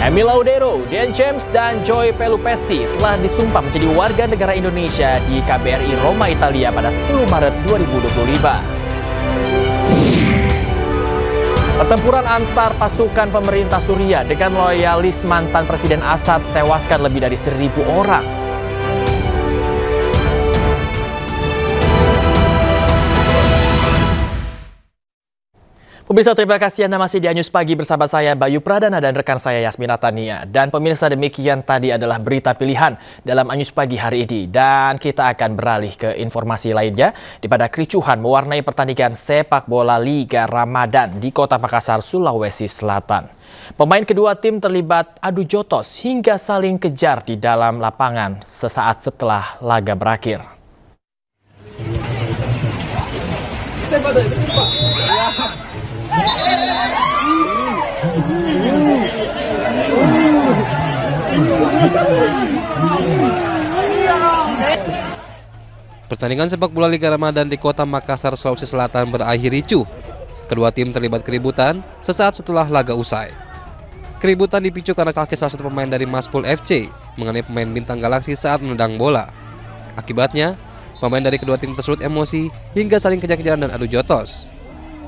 Emil Audero, Dan James, dan Joy Pelupesi telah disumpah menjadi warga negara Indonesia di KBRI Roma, Italia pada 10 Maret 2025. Pertempuran antar pasukan pemerintah Suriah dengan loyalis mantan Presiden Assad tewaskan lebih dari 1.000 orang. Pemirsa, terima kasih Anda masih di Anyus Pagi bersama saya Bayu Pradana dan rekan saya Yasmina Tania. Dan pemirsa, demikian tadi adalah berita pilihan dalam Anyus Pagi hari ini. Dan kita akan beralih ke informasi lainnya, di mana kericuhan mewarnai pertandingan sepak bola Liga Ramadan di Kota Makassar, Sulawesi Selatan. Pemain kedua tim terlibat adu jotos hingga saling kejar di dalam lapangan sesaat setelah laga berakhir. Pertandingan sepak bola Liga Ramadan di Kota Makassar, Sulawesi Selatan berakhir ricuh. Kedua tim terlibat keributan sesaat setelah laga usai. Keributan dipicu karena kaki salah satu pemain dari Maspul FC mengenai pemain Bintang Galaksi saat menendang bola. Akibatnya, pemain dari kedua tim tersebut emosi hingga saling kejar-kejaran dan adu jotos.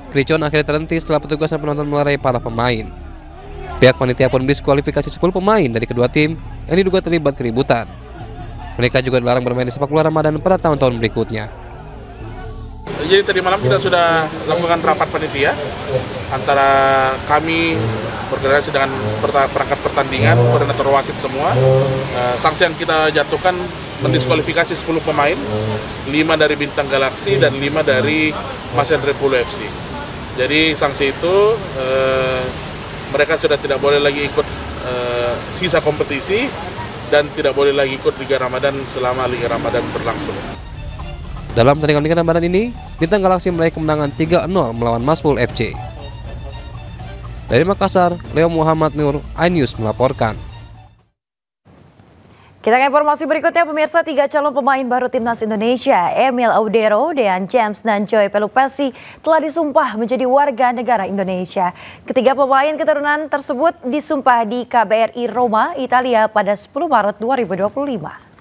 Kericuan akhirnya terhenti setelah petugas dan penonton melerai para pemain. Pihak panitia pun diskualifikasi 10 pemain dari kedua tim yang diduga terlibat keributan. Mereka juga dilarang bermain di sepak bola Ramadan pada tahun-tahun berikutnya. Jadi tadi malam kita sudah lakukan rapat panitia antara kami berkoordinasi dengan perangkat pertandingan, koordinator wasit semua. Sanksi yang kita jatuhkan mendiskualifikasi 10 pemain, 5 dari Bintang Galaksi dan 5 dari Mas Hendry Pulu FC. Jadi sanksi itu mereka sudah tidak boleh lagi ikut sisa kompetisi dan tidak boleh lagi ikut Liga Ramadan selama Liga Ramadan berlangsung. Dalam pertandingan Liga Ramadan ini, Bintang Galaksi meraih kemenangan 3-0 melawan Maspul FC. Dari Makassar, Leo Muhammad Nur, iNews melaporkan. Kita ke informasi berikutnya, pemirsa. 3 calon pemain baru Timnas Indonesia, Emil Audero, Dan James, dan Joy Pelupesi telah disumpah menjadi warga negara Indonesia. Ketiga pemain keturunan tersebut disumpah di KBRI Roma, Italia pada 10 Maret 2025.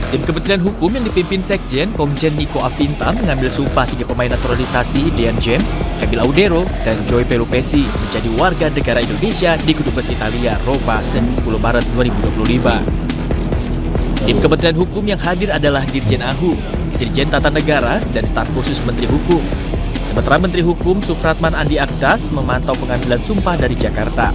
Tim Kementerian Hukum yang dipimpin Sekjen Komjen Niko Afinta mengambil sumpah 3 pemain naturalisasi, Dan James, Emil Audero, dan Joy Pelupesi menjadi warga negara Indonesia di Kedubes Italia, Roma, Senin 10 Maret 2025. Tim Kementerian Hukum yang hadir adalah Dirjen AHU, Dirjen Tata Negara, dan staf khusus Menteri Hukum. Sementara Menteri Hukum Supratman Andi Aktas memantau pengambilan sumpah dari Jakarta.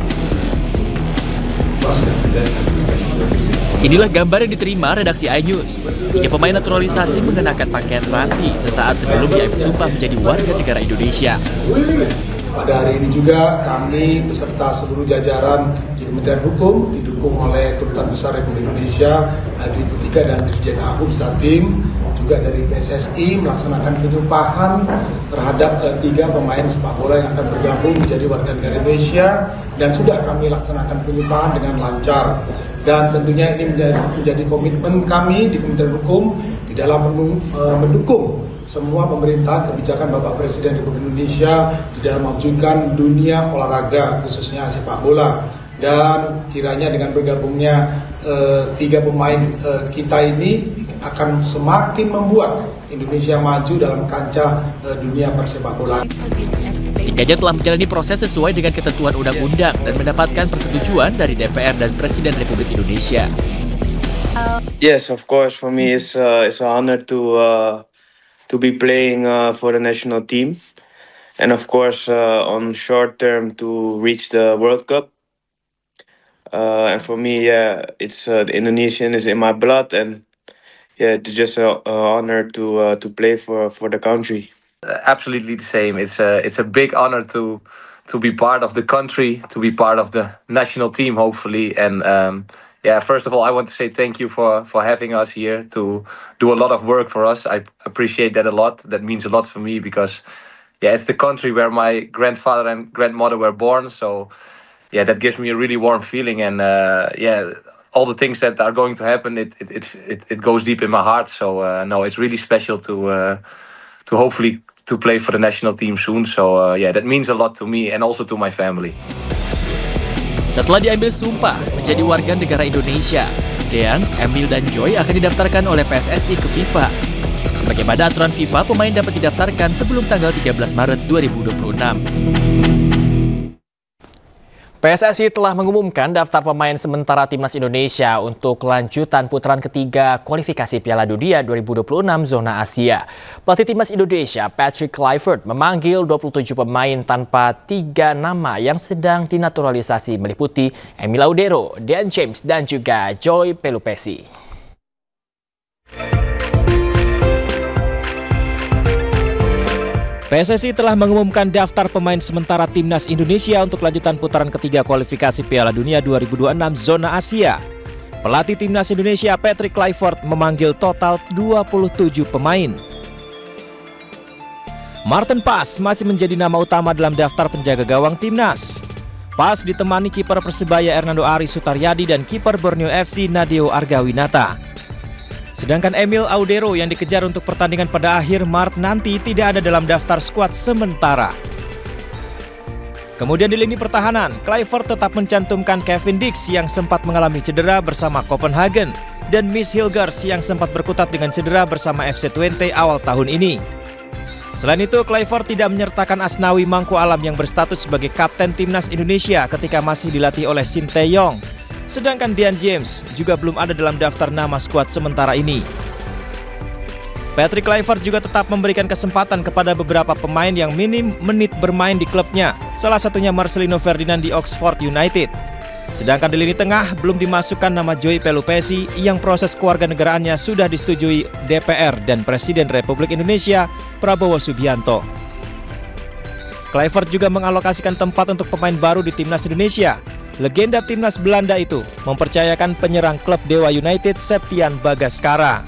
Inilah gambar yang diterima redaksi iNews. 3 pemain naturalisasi mengenakan pakaian rapi sesaat sebelum diambil sumpah menjadi warga negara Indonesia. Pada hari ini juga kami beserta seluruh jajaran di Kementerian Hukum didukung oleh Kedutaan Besar Republik Indonesia, Adri Putika dan Dirjen AHU beserta tim juga dari PSSI melaksanakan penyumpahan terhadap 3 pemain sepak bola yang akan bergabung menjadi warga negara Indonesia, dan sudah kami laksanakan penyumpahan dengan lancar. Dan tentunya ini menjadi komitmen kami di Kementerian Hukum di dalam mendukung semua pemerintahan kebijakan Bapak Presiden Republik Indonesia di dalam mewujudkan dunia olahraga khususnya sepak bola. Dan kiranya dengan bergabungnya 3 pemain kita ini akan semakin membuat Indonesia maju dalam kancah dunia persepak bolaan. Tiganya telah menjalani proses sesuai dengan ketentuan undang-undang dan mendapatkan persetujuan dari DPR dan Presiden Republik Indonesia. Yes, of course. For me, it's an honor to be playing for the national team, and of course, on short term to reach the World Cup. And for me, yeah, it's the Indonesian is in my blood, and yeah, it's just an honor to play for the country. Absolutely the same. It's a big honor to be part of the country, to be part of the national team, hopefully. And yeah, first of all, I want to say thank you for having us here to do a lot of work for us. I appreciate that a lot. That means a lot for me because yeah, it's the country where my grandfather and grandmother were born. So yeah, that gives me a really warm feeling. And yeah, all the things that are going to happen, it goes deep in my heart. So no, it's really special to hopefully to play for the national team soon. So yeah, that means a lot to me and also to my family. Setelah diambil sumpah menjadi warga negara Indonesia, Dean, Emil, dan Joy akan didaftarkan oleh PSSI ke FIFA. Sebagaimana aturan FIFA, pemain dapat didaftarkan sebelum tanggal 13 Maret 2026. PSSI telah mengumumkan daftar pemain sementara Timnas Indonesia untuk kelanjutan putaran ketiga kualifikasi Piala Dunia 2026 zona Asia. Pelatih Timnas Indonesia, Patrick Kluivert, memanggil 27 pemain tanpa 3 nama yang sedang dinaturalisasi meliputi Emil Audero, Dean James, dan juga Joy Pelupessy. PSSI telah mengumumkan daftar pemain sementara Timnas Indonesia untuk lanjutan putaran ketiga kualifikasi Piala Dunia 2026 zona Asia. Pelatih Timnas Indonesia Patrick Kluivert memanggil total 27 pemain. Martin Paes masih menjadi nama utama dalam daftar penjaga gawang Timnas. Paes ditemani kiper Persebaya Hernando Ari Sutaryadi dan kiper Borneo FC Nadeo Argawinata. Sedangkan Emil Audero yang dikejar untuk pertandingan pada akhir Maret nanti tidak ada dalam daftar skuad sementara. Kemudian di lini pertahanan, Kluivert tetap mencantumkan Kevin Dix yang sempat mengalami cedera bersama Copenhagen dan Miss Hilgers yang sempat berkutat dengan cedera bersama FC Twente awal tahun ini. Selain itu, Kluivert tidak menyertakan Asnawi Mangku Alam yang berstatus sebagai kapten Timnas Indonesia ketika masih dilatih oleh Shin Tae-yong. Sedangkan Dean James juga belum ada dalam daftar nama skuad sementara ini. Patrick Kluivert juga tetap memberikan kesempatan kepada beberapa pemain yang minim menit bermain di klubnya, salah satunya Marcelino Ferdinand di Oxford United. Sedangkan di lini tengah belum dimasukkan nama Joy Pelupessy yang proses kewarganegaraannya sudah disetujui DPR dan Presiden Republik Indonesia Prabowo Subianto. Kluivert juga mengalokasikan tempat untuk pemain baru di Timnas Indonesia. Legenda Timnas Belanda itu mempercayakan penyerang klub Dewa United Septian Bagaskara.